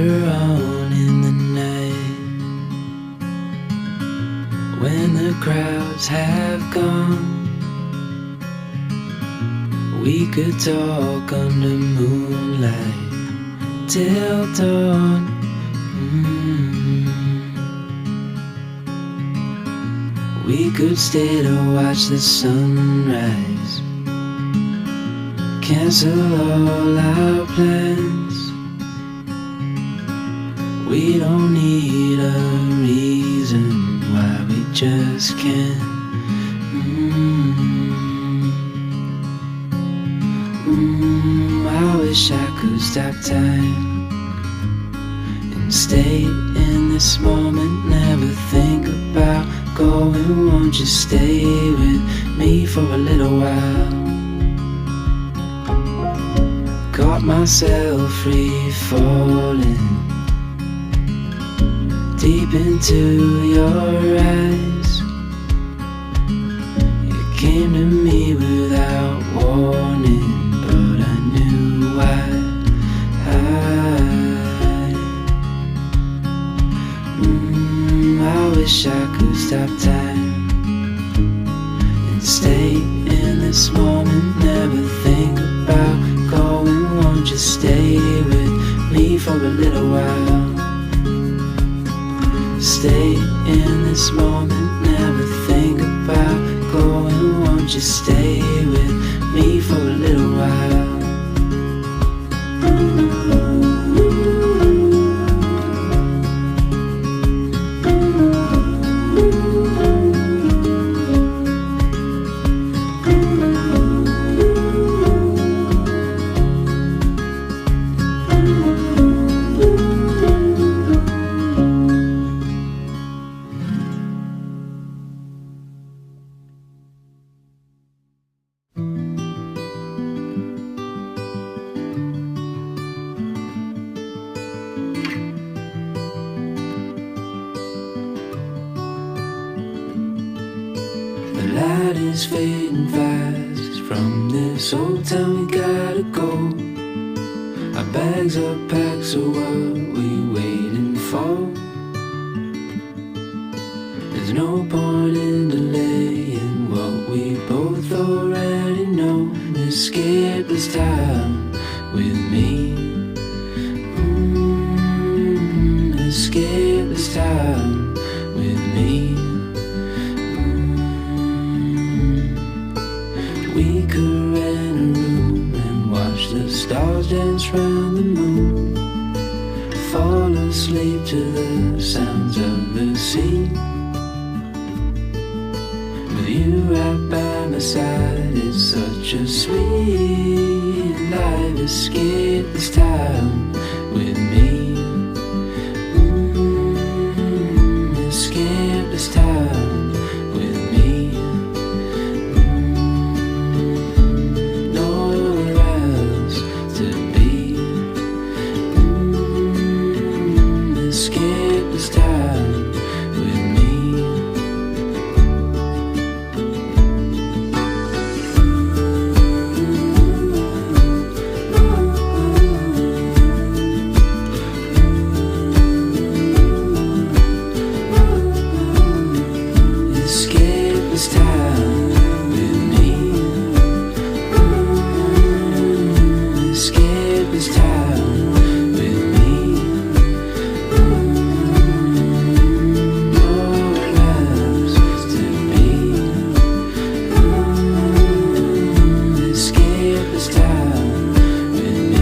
Later on in the night, when the crowds have gone, we could talk under moonlight till dawn. We could stay to watch the sunrise, cancel all our plans. We don't need a reason why we just can't. I wish I could stop time and stay in this moment, never think about going. Won't you stay with me for a little while? Caught myself free falling deep into your eyes. You came to me without warning, but I knew why. I wish I could stop time and stay in this moment, never think about going. Won't you stay with me for a little while? Stay in this moment, never think about going. Won't you stay with me for a little while? The light is fading fast from this old town, we gotta go. Our bags are packed, so what we waiting for? There's no point in delaying what we both already know. Escape this time with me. Escape this time with me. We could rent a room and watch the stars dance round the moon, fall asleep to the sounds of the sea. With you right by my side, it's such a sweet life. Escape this time with me. Escape this time with me. Escape this time with me. Escape this time with me. Escape this time with me.